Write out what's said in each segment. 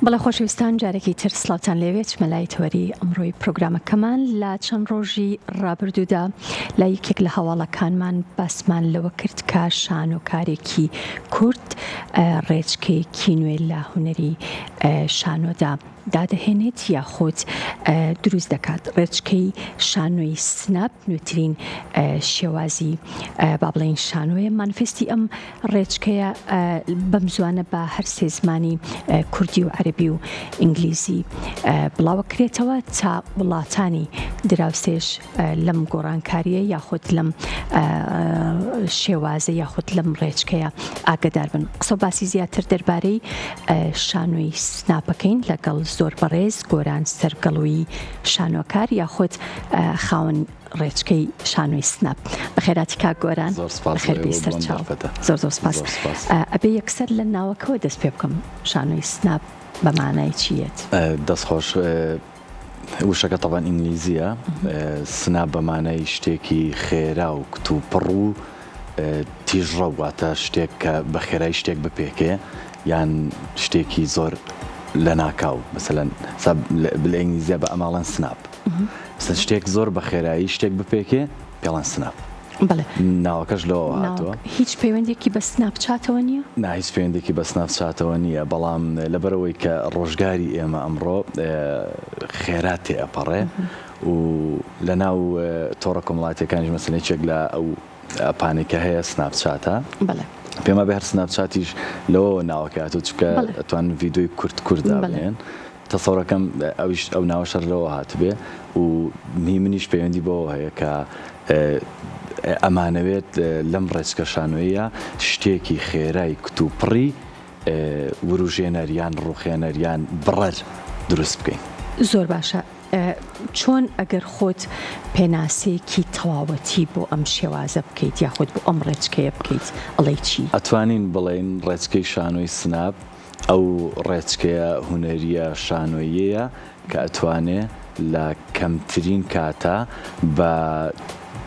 بەڵێ خۆشەویستان جارێکی تر سڵاوتان لێوێت مەلای تۆری ئەمڕۆی پرۆگرامەکەمان لە چەند ڕۆژی ڕابردوودا لە یەکێک لە هەواڵەکانمان باسمان لەوە کرد کە شانۆکارێکی کورد ڕێچکەیەکی نوێ لە هونەری شانۆدا دادەهێنێت یاخود دروست دەکات. ڕێچکەی شانۆی سناب نوێترین شێوازی با بڵێن شانۆیە. مانفستی ئەم ڕێچکەیە بەم زوانە بە هەر سێ زمانی کوردی و عەربی و ئینگلیزی بڵاوەکرێتەوە تا وڵاتانی دراوسێش لەم گۆڕانکاریە یاخود لەم شێوازە یاخود لەم ڕێچکەیە ئاگدار بن. قسە باسی زیاتر دەربارەی شانۆی سناپەکەین لەگەڵ زۆر بەڕێز گۆران سەرگەڵووی شانۆکار یاخود خاوەن ڕێچکەی شانۆی سناب. بەخێراتی کاک گۆران بەخێربێی سەرچاو. زۆر سپاس. ئەبێ یەکسەر لە ناوەکەوە دەست پێ بکەم شانۆی سناب بە مانای چیەت؟ دەستخۆش وشەکە تەبان ئینگلیزیە. سناب بە مانای شتێکی خێرا و کتوپڕ و تیژڕە واتە شتێک کە بە خێرای شتێک بپێکێ یان شتێکی زۆر لە ناکاو مثلەن بلئینگلیزیە بە ئەماڵەن سناب شتێک زۆر بە خێرایی شتێک بپێکێ پێڵەن سناب. ناوەکەش لەوە هاتووە. هیچ پەیوەندێکی بە سناپچاتەوە نییە؟ نا هیچ پەیوەندێکی بە سناپچاتەوە نییە، بەڵام لەبەرەوەی کە ڕۆژگاری ئێمە ئەمڕۆ خێرا تێئەپەڕێ و لە ناو تۆڕە کۆمەڵایەتیەکانیش مەسەلەیەکێک لە ئەو ئەپانێکە هەیە سناپچاتە. پێمە بە هەر سناپچاتیش لەوە ناوەکات و چکە ئەتوانن ڤیدۆی کوردا بێن. تەسەوڕەکەم ئەویش ئەو ناوەشەر لەوە هاتبێ و منیش پەیوەندی بەوە هەیە کە ئەمانەوێت لەم ڕێچکە شانۆیە شتێکی خێرای کتوپڕی وروژێنەریان ڕوخێنەریان بڕەر دروست بکەین. زۆر باشە. چۆن ئەگەر خۆت پێناسەیەکی تەواوەتی بۆ ئەم شێوازە بکەیت یاخود بۆ ئەم ڕێچکەیە بکەیت ئەڵێ چی؟ ئەتوانین بڵێن ڕێچکەی شانۆی سناب ئەو ڕێچکەیە هونەریە شانۆیەیە کە ئەتوانێ لە کەمترین کاتە بە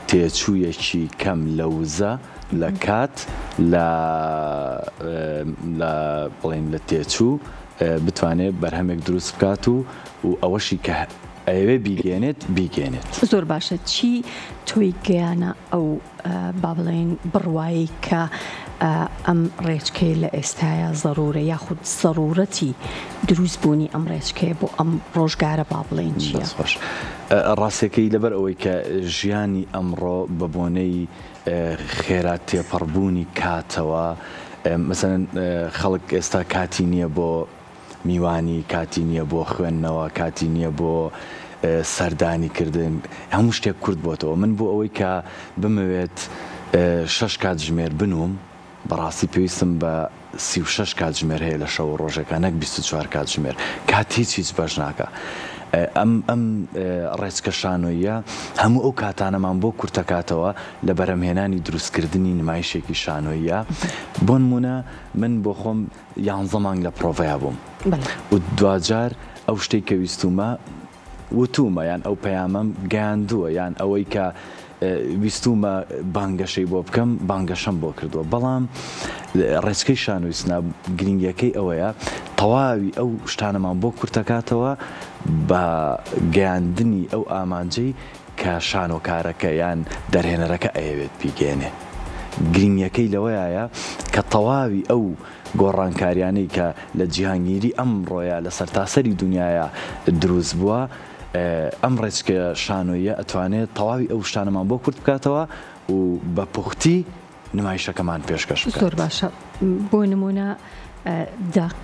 تێچوویەکی کەم لە وزە لە کات بڵێن لە تێچوو بتوانێت بەرهەمێک دروست بکات و ئەوەشی کە ئەوێ بیگەێنێت. زۆر باشە. چی تۆی گەیانە ئەو با بڵێن بڕوایی کە ئەم ڕێچکەی لە ئێستاە ضرورە یاخود ضرورەتی دروست بوونی ئەم ڕێچکەیە بۆ ئەم ڕۆژگارە با بڵێن چیە؟ ڕاستیەکەی لەبەر ئەوەی کە ژیانی ئەمڕۆ بە بۆنەی خێرا تێپەڕبوونی کاتەوە مەسەلەن خەڵک ئێستا کاتی نییە بۆ میوانی، کاتی نییە بۆ خوێندنەوە، کاتی نییە بۆ سەردانی کردن، هەموو شتێک کورد بۆتەوە. من بۆ ئەوەی کە بمەوێت 6 کاتژمێر بنوم بەڕاستی پێویستم بە 36 کاتژمێر هەیە لە شەو ڕۆژەکە نەک 24 کاتژمێر. کات هیچ بەش ناکە. ئەم ڕێچکە شانۆیە هەموو ئەو کاتانەمان بۆ کورتەکاتەوە لە بەرهەمهێنانی دروستکردنی نمایشێکی شانۆیە. بۆ نمونە من بۆ خۆم 11 مانگ لە پرۆڤەیە بووم و دوجار ئەو شتێک کە وتومە یان ئەو پەیامەم گەیاندووە یان ئەوەی کە ویستومە بانگەشەی بۆ بکەم بانگەشەم بۆ کردووە. بەڵام ڕێچکەی شانۆی سناب گرنگیەکەی ئەوەیە تەواوی ئەو شتانەمان بۆ کورتەکاتەوە بە گەیاندنی ئەو ئامانجەی کە شانۆکارەکە یان دەرهێنەرەکە ئەیەوێت بیگەێنێ. گرنگیەکەی لەوەیە کە تەواوی ئەو گۆڕانکاریانەی کە لە جیهانگیری ئەمڕۆیە لە سەرتاسەری دنیاە دروست بووە ئەم ڕێچکە شانۆیە ئەتوانێت تەواوی ئەو شتانەمان بۆ کورت بکاتەوە و بە پوختی نمایشەکەمان پێشکەش بکات. زۆر باشە. بۆ نمونە دەق،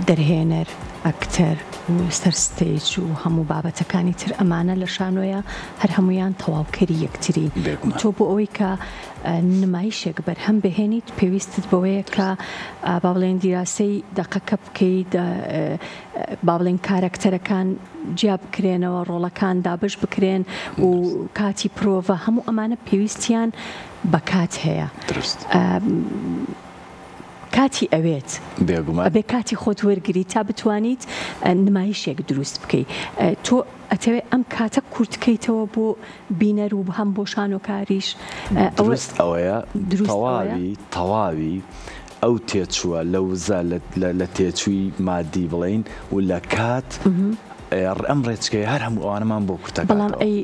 دەرهێنەر، ئەکتەر و سەرستێج و هەموو بابەتەکانی تر ئەمانە لە شانۆیە هەر هەمویان تەواوکەری یەکتری. تۆ بۆ ئەوەی کە نمایشێک بەرهەم بهێنیت پێویستت بەوەیە کە با بڵێن دیراسەی دەقەکە بکەیت، با بڵێن کارەکتەرەکان جیا بکرێنەوە، ڕۆڵەکان دابش بکرێن و کاتی پرۆڤە هەموو ئەمانە پێویستیان بە کات هەیە. کاتی ئەوێت بێ کاتی خۆت وەرگری تا بتوانیت نمایشێک دروست بکەیت. تۆ ئەتەوێت ئەم کاتە کورتکەیتەوە بۆ بینەر و هەم بۆ شانۆکاریش. دروست ئەوەیە تەواوی ئەو تێچووە لە وزە لە تێچووی مادی بڵین و لە کات ئەم ڕێچکەی هەر هەموو ئەوانەمان بۆ کورتەکە بەڵام ئەی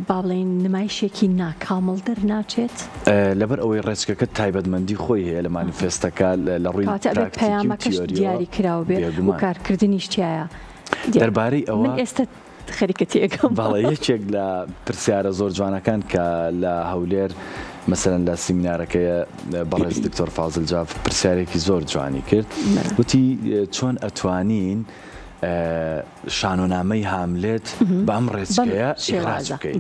با بڵین نمایشێکی ناکامڵ دەرناچێت لەبەر ئەوەی ڕێچکەکە تایبەتمەندی خۆی هەیە لە مانیفێستەکە لە ڕووی پەیامەکەش دیاری کراوە بێ و کارکردنیش تایە دەربارەی ئەوە من ئێستا خەریکەتێکم بەڵێ یەکێک لە پرسیارە زۆر جوانەکان کە لە هەولێر مثلەن لە سیمینارەکەیە بەڕێز دکتۆر فازل جاف پرسیارێکی زۆر جوانی کرد وتی چۆن ئەتوانین شانۆنامەی هاملێت بە ئەم ڕێچکەیە ئیخراج بکەین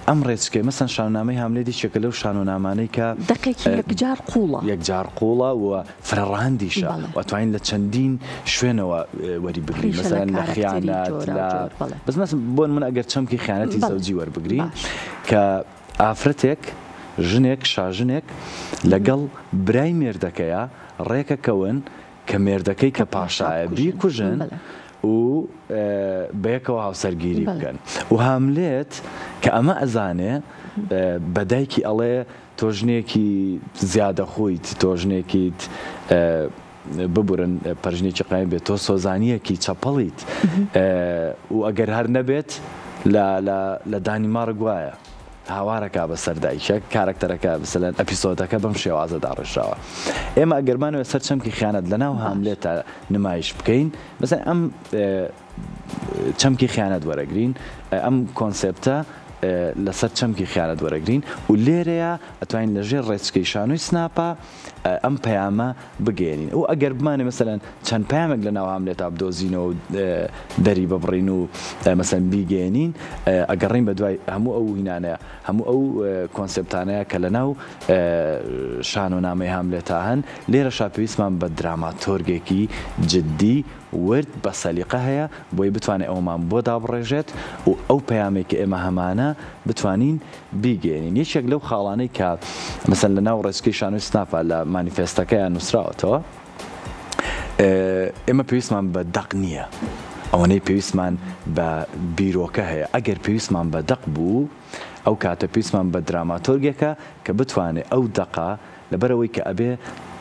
ئەم ڕێچکەی مەسەن شانۆنامەی هاملێتی شێکە لەو شانۆنامانەی کە دقێکی یەکجار قوڵە و فرەڕاندیشە واتوانین لە چەندین شوێنەوە وەری بگرین مەسەن لە خیانەت بەس بۆ من ئەگەر چەمکی خیانەتی زەوجی وەربگرین کە ئافرەتێک ژنێک شاژنێک لەگەڵ برای مێردەکەیە ڕێکەکەون کە مێردەکەی کە پاشایە بیکوژن و بەیەکەوە هاوسەرگیری بکەن و هاملێت کە ئەمە ئەزانێ بەدایکی ئەڵێ تۆژنێکی زیادە خۆیت تۆژنێکیت ببورن پەرژنێکی قایم بێت تۆ سۆزانیەکی چەپەڵیت و ئەگەر هەر نەبێت لە دانیمارە گوایە هاوارەکە بەسەر دایکە کارکتەرەکە بسەلەن ئەپیسۆدەکە بەم شێوازە داڕژاوە ئێمە ئەگەرمانەوە سەر چەمکی خیانەت لەناو هاملێتە نمایش بکەین مەسەن ئەم چەمکی خیانەت وەرەگرین ئەم کۆنسێپتە لەسەر چەمکی خیانەت وەرەگرین و لێرەیە ئەتوانین لەژێر ڕێچکەی شانۆی سناپە ئەم پەیامە بگەێنین و ئەگەر بمانێ مەسەلەن چەند پەیامێک لە ناو هاملێتە بدۆزینەوە دەری ببڕین و مەسەن بیگەێنین ئەگەڕین بە دوای هەموو ئەو هینانەیە هەموو ئەو کۆنسێپتانەیە کە لە ناو شانۆنامەی هاملێتە هەن لێرەشا پێویستمان بە دراماتۆرگێکی جددی ورد بە سەلیقە هەیە بۆی بتوانێت ئەومان بۆ دابڕێژێت و ئەو پەیامێکی ئێمە هەمانە بتوانین بیگەێنین یەکێک لەو خاڵانەی کە مەسەن لە ناو ڕێچکەی شانۆی سناپە لە مانیفێستەکەیان نووسراوەتەوە ئێمە پێویستمان بە دەق نییە ئەوەنەی پێویستمان بە بیرۆکە هەیە ئەگەر پێویستمان بە دەق بوو ئەو کاتە پێویستمان بە دراماتۆرگێکە کە بتوانێت ئەو دەقا لەبەرەوەی کە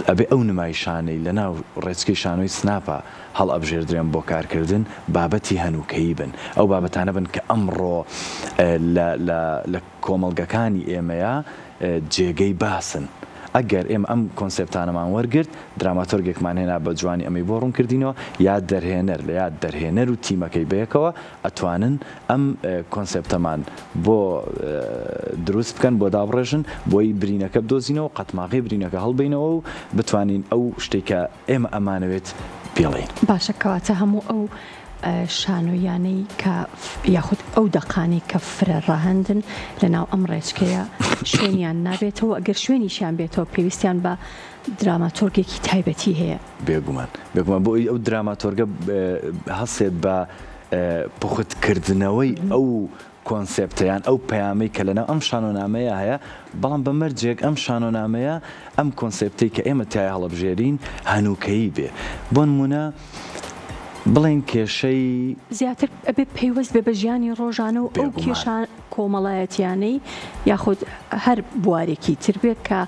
ئەبێ ئەو نمایشانەی لە ناو ڕێچکەی شانۆی سناپە هەڵ ئەبژێردرێن بۆ کارکردن بابەتی هەنووکەیی بن ئەو بابەتانە بن کە ئەمڕۆ لە کۆمەڵگەکانی ئێمەیە جێگەی باسن ئەگەر ئێمە ئەم کۆنسێپتانەمان وەرگرت دراماتۆرگێکمان هێنا بە جوانی ئەمەی بۆ ڕوون کردینەوە یاد دەرهێنەر لە یاد دەرهێنەر و تیمەکەی بەیەکەوە ئەتوانن ئەم کۆنسێپتەمان بۆ دروست بکەن بۆ دابڕێژن بۆی برینەکە بدۆزینەوە قەتماغی برینەکە هەڵبینەوە و بتوانین ئەو شتێکە ئێمە ئەمانەوێت بڵێن باشە کەواتە هەموو ئەو شانۆیانەی کە یاخود ئەو دەقانی کە فرە ڕاهەندن لە ناو ئەم ڕێچکەیە شوێنیان نابێتەوە ئەگەر شوێنیشیان بێتەوە پێویستیان بە دراماتۆرگێکی تایبەتی هەیە بێگومان بۆ ئەو دراماتۆرگە هەسێت بە پوختکردنەوەی ئەو کۆنسێپتەیان ئەو پەیامەی کە لەناو ئەم شانۆنامەیە هەیە بەڵام بەمەرجێک ئەم شانۆنامەیە ئەم کۆنسێپتەی کە ئێمە تای هەڵەبژێرین هەنووکەیی بێ بۆ نمونە بڵێن کێشەی زیاتر ئەبێ پەیوەست بێ بە ژیانی ڕۆژانە و ئەو کێشان کۆمەڵایەتیانەی یاخود هەر بوارێکی تر بێت کە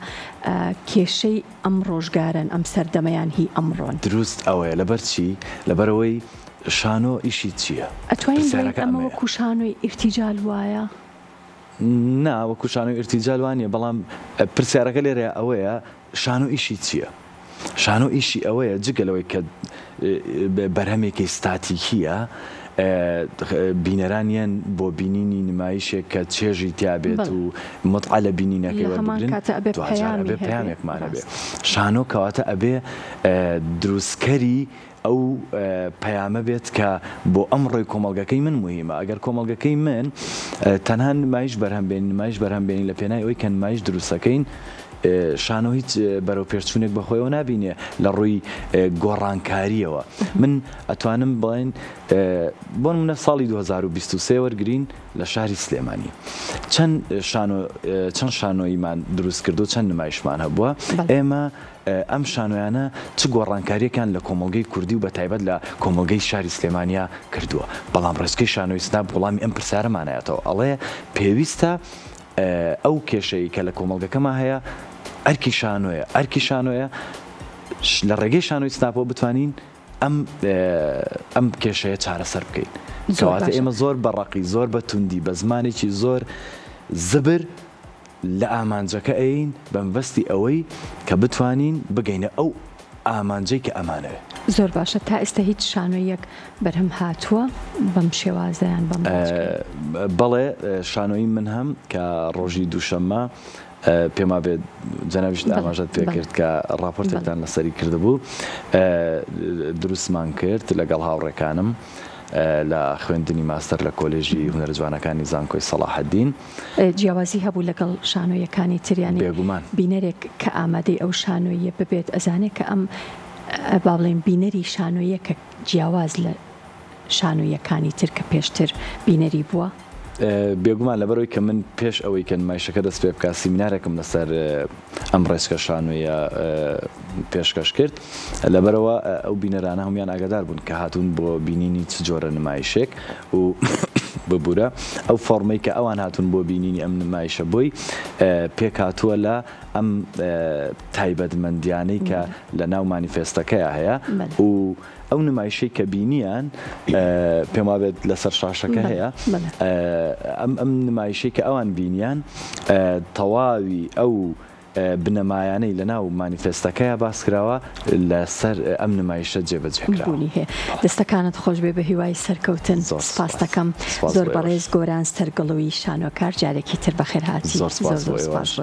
کێشەی ئەم ڕۆژگارن ئەم سەردەمەیان هی ئەمڕۆن دروست ئەوەیە لەبەر چی لەبەرەوەی شانۆ ئیشی چییە؟ ئەتوانین ئەمە وەکو شانۆی ئیرتیجال وایە؟ نا وەکو شانۆی ئیرتیجال وانیە بەڵام پرسیارەکە لێرە ئەوەیە شانۆ ئیشی چییە؟ شانۆ ئیشی ئەوەیە جگەلەوەی کە بەرهەمێکی ستاتیکیە بینەرانیان بۆ بینینی نمایشێک کە چێژی تیابێت و متعە لە بینینەکەی وەربگرن دوجار ئەبێ پەیامێکمانە بێ شانۆ کەواتە ئەبێ دروستکەری ئەو پەیامە بێت کە بۆ ئەمڕۆی کۆمەڵگەکەی من مهمە ئەگەر کۆمەڵگەکەی من تەنها نمایش بەرهەمبێنین لە پێنای ئەوەی کە نمایش دروستەکەین شانۆ هیچ بەرەو پێشچوونێک بەخۆیەوە نبینێ لە ڕووی گۆڕانکاریەوە من ئەتوانم بڵێن بۆ نمونە ساڵی 2023 وەرگرین لە شاری سلێمانی چەند شانۆیمان دروست کردو چەند نمایشمان هەبووە ئێمە ئەم شانۆیانە چ گۆڕانکاریەکان لە کۆمەڵگەی کوردی و بە تایبەت لە کۆمەڵگەی شاری سلێمانیا کردووە بەڵام ڕێچکەی شانۆی سناپ وەڵامی ئەم پرسیارەمانایەتەوە ئەڵێ پێویستە ئەو کێشەی کە لە کۆمەڵگەکەمان هەیە ئەرکی شانۆیە ئەرکی شانۆیە لە ڕێگەی شانۆی سناپۆ بتوانین ئەم کێشەیە چارەسەر بکەین کەواتە ئێمە زۆر بەڕقی زۆر بە توندی بە زمانێکی زۆر زبر لە ئامانجەکە ئەین بەمبەستی ئەوەی کە بتوانین بگەینە ئەو ئامانجەی کە ئەمانەوێت. زۆر باشە تا ئێستا هیچ شانۆیەک بەرهەم هاتووە بەم شێوازەیان بەم بەڵێ شانۆی من هەم کە ڕۆژی دووشەممە پێما بێت جەناویشت ئاماژەت پێکرد کە ڕاپۆرتێکتان لەسەری کردبوو دروستمان کرد لەگەڵ هاوڕێکانم لە خوێندنی ماستەر لە کۆلێژی هونەرە جوانەکانی زانکۆی سەلاحەدین. جیاوازی هەبوو لەگەڵ شانۆیەکانی تریانی بێگومان بینەرێک کە ئامادەی ئەو شانۆیە ببێت ئەزانێت کە ئەم با بڵێن بینەری شانۆیە کە جیاواز لە شانۆیەکانی تر کە پێشتر بینەری بووە. بێگومان لەبەرەوەی کە من پێش ئەوەی کە نمایشەکە دەست پێ بکات سیمینارێکم لەسەر ئەم ڕێچکە شانۆیە پێشکەش کرد لەبەرەوە ئەو بینەرانە هەمویان ئاگادار بوون کە هاتوون بۆ بینینی چ جۆرە نمایشێک و ببوورە ئەو فۆرمەی کە ئەوان هاتوون بۆ بینینی ئەم نمایشە بۆی پێک هاتووە لە ئەم تایبەتمەندیانەی کە لە ناو مانیفێستەکەیە هەیە و ئەو نمایشەی کە بینیان پێم وابێت لەسەر شاشەکە هەیە ئەم نمایشەی کە ئەوان بینیان تەواوی ئەو بنەمایانەی لە ناو مانیفێستەکەیە باسکراوە لەسەر ئەم نمایشە جێبەجێکراوە. دەستەکانت خۆش بێ بە هیوای سەرکەوتن سپاس دەکەم زۆر بەڕێز گۆران سەرگەڵەوەی شانۆکار جارێکی تر بەخێر هاتی. زۆر سپاس.